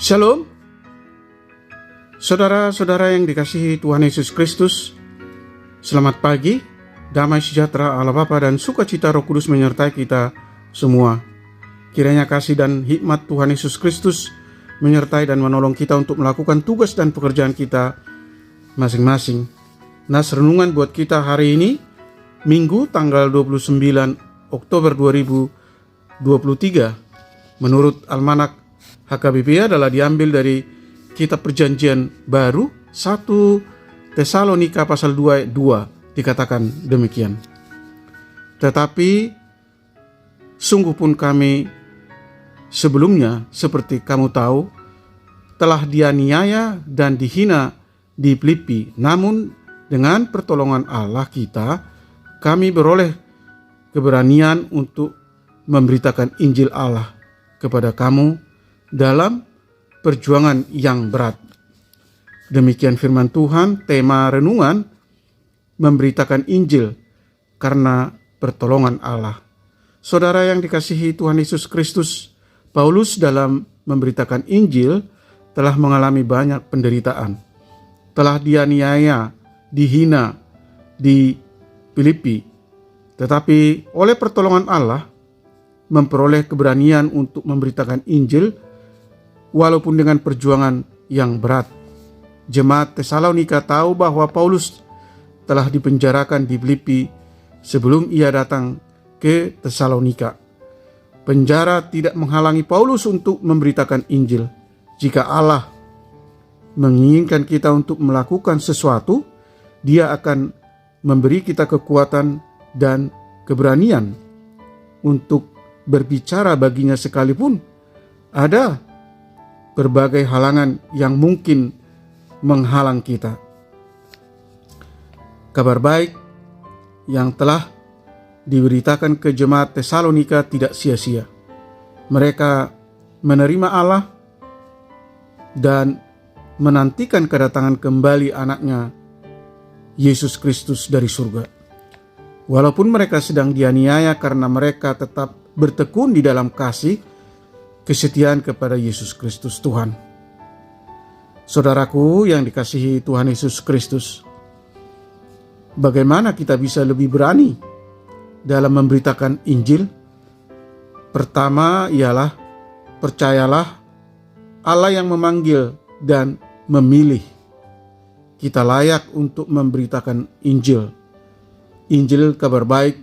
Shalom, saudara-saudara yang dikasihi Tuhan Yesus Kristus. Selamat pagi, damai sejahtera Allah Bapa dan sukacita Roh Kudus menyertai kita semua. Kiranya kasih dan hikmat Tuhan Yesus Kristus menyertai dan menolong kita untuk melakukan tugas dan pekerjaan kita masing-masing. Nas renungan buat kita hari ini, Minggu tanggal 29 Oktober 2023, menurut Almanak HKBP adalah diambil dari Kitab Perjanjian Baru 1 Tesalonika pasal 2 ayat 2, dikatakan demikian. Tetapi sungguh pun kami sebelumnya, seperti kamu tahu, telah dianiaya dan dihina di Filipi. Namun dengan pertolongan Allah kita, kami beroleh keberanian untuk memberitakan Injil Allah kepada kamu dalam perjuangan yang berat. Demikian firman Tuhan. Tema renungan, memberitakan Injil karena pertolongan Allah. Saudara yang dikasihi Tuhan Yesus Kristus, Paulus dalam memberitakan Injil telah mengalami banyak penderitaan. Telah dianiaya, dihina di Filipi. Tetapi oleh pertolongan Allah memperoleh keberanian untuk memberitakan Injil walaupun dengan perjuangan yang berat. Jemaat Tesalonika tahu bahwa Paulus telah dipenjarakan di Filipi sebelum ia datang ke Tesalonika. Penjara tidak menghalangi Paulus untuk memberitakan Injil. Jika Allah menginginkan kita untuk melakukan sesuatu, Dia akan memberi kita kekuatan dan keberanian untuk berbicara baginya sekalipun ada berbagai halangan yang mungkin menghalang kita. Kabar baik yang telah diberitakan ke jemaat Tesalonika tidak sia-sia. Mereka menerima Allah dan menantikan kedatangan kembali anaknya Yesus Kristus dari surga. Walaupun mereka sedang dianiaya karena mereka tetap bertekun di dalam kasih kesetiaan kepada Yesus Kristus Tuhan. Saudaraku yang dikasihi Tuhan Yesus Kristus, bagaimana kita bisa lebih berani dalam memberitakan Injil? Pertama ialah percayalah Allah yang memanggil dan memilih. Kita layak untuk memberitakan Injil. Injil kabar baik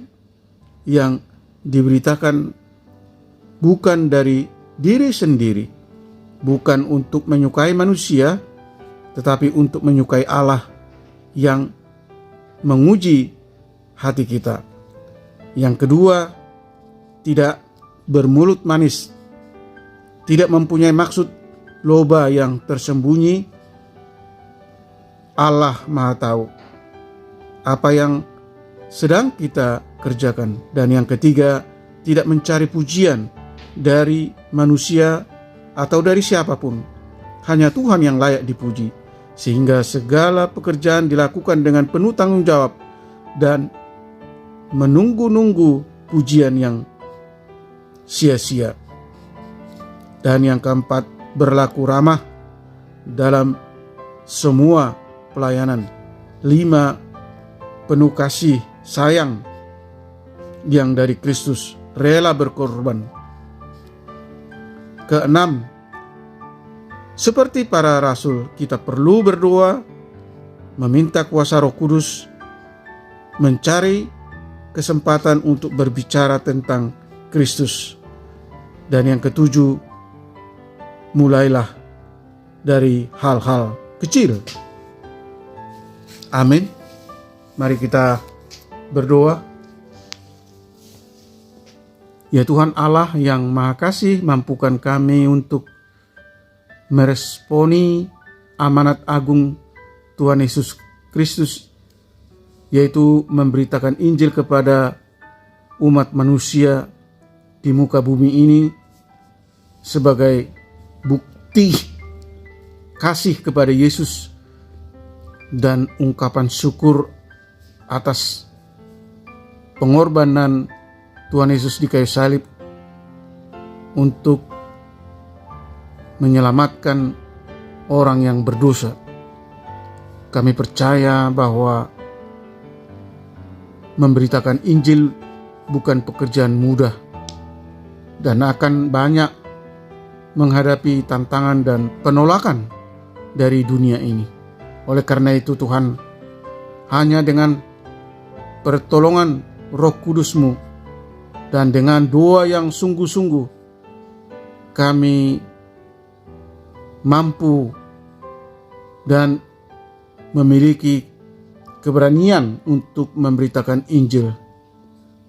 yang diberitakan bukan dari diri sendiri, bukan untuk menyukai manusia, tetapi untuk menyukai Allah yang menguji hati kita. Yang kedua, tidak bermulut manis, tidak mempunyai maksud loba yang tersembunyi. Allah Maha tahu apa yang sedang kita kerjakan. Dan yang ketiga, tidak mencari pujian dari manusia atau dari siapapun. Hanya Tuhan yang layak dipuji, sehingga segala pekerjaan dilakukan dengan penuh tanggung jawab dan menunggu-nunggu pujian yang sia-sia. Dan yang keempat, berlaku ramah dalam semua pelayanan. 5, penuh kasih sayang yang dari Kristus, rela berkorban. Keenam, seperti para rasul, kita perlu berdoa, meminta kuasa Roh Kudus, mencari kesempatan untuk berbicara tentang Kristus. Dan yang ketujuh, mulailah dari hal-hal kecil. Amin. Mari kita berdoa. Ya Tuhan Allah yang Maha Kasih, mampukan kami untuk meresponi amanat agung Tuhan Yesus Kristus, yaitu memberitakan Injil kepada umat manusia di muka bumi ini sebagai bukti kasih kepada Yesus dan ungkapan syukur atas pengorbanan Tuhan Yesus di kayu salib untuk menyelamatkan orang yang berdosa. Kami percaya bahwa memberitakan Injil bukan pekerjaan mudah dan akan banyak menghadapi tantangan dan penolakan dari dunia ini. Oleh karena itu Tuhan, hanya dengan pertolongan Roh Kudus-Mu dan dengan doa yang sungguh-sungguh kami mampu dan memiliki keberanian untuk memberitakan Injil.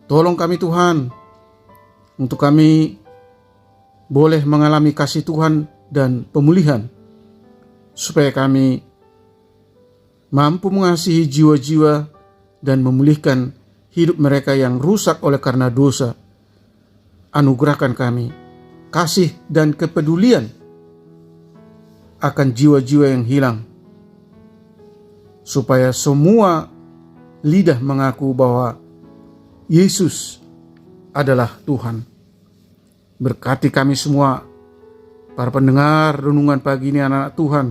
Tolong kami Tuhan, untuk kami boleh mengalami kasih Tuhan dan pemulihan, supaya kami mampu mengasihi jiwa-jiwa dan memulihkan hidup mereka yang rusak oleh karena dosa. Anugerahkan kami kasih dan kepedulian akan jiwa-jiwa yang hilang, supaya semua lidah mengaku bahwa Yesus adalah Tuhan. Berkati kami semua, para pendengar renungan pagi ini, anak-anak Tuhan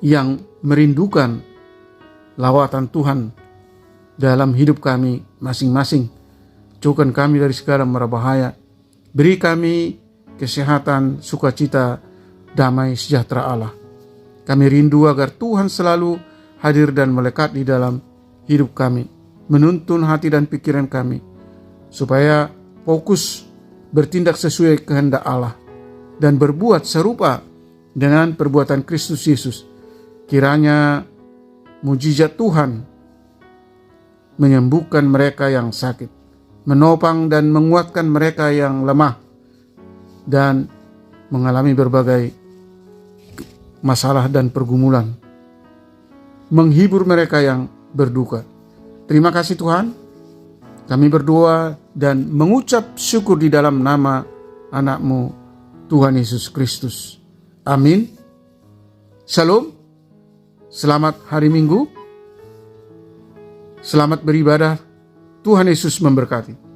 yang merindukan lawatan Tuhan dalam hidup kami masing-masing. Jauhkan kami dari segala mara bahaya. Beri kami kesehatan, sukacita, damai sejahtera Allah. Kami rindu agar Tuhan selalu hadir dan melekat di dalam hidup kami, menuntun hati dan pikiran kami, supaya fokus bertindak sesuai kehendak Allah dan berbuat serupa dengan perbuatan Kristus Yesus. Kiranya mujizat Tuhan menyembuhkan mereka yang sakit, menopang dan menguatkan mereka yang lemah dan mengalami berbagai masalah dan pergumulan, menghibur mereka yang berduka. Terima kasih Tuhan. Kami berdoa dan mengucap syukur di dalam nama anak-Mu Tuhan Yesus Kristus. Amin. Shalom. Selamat hari Minggu. Selamat beribadah. Tuhan Yesus memberkati.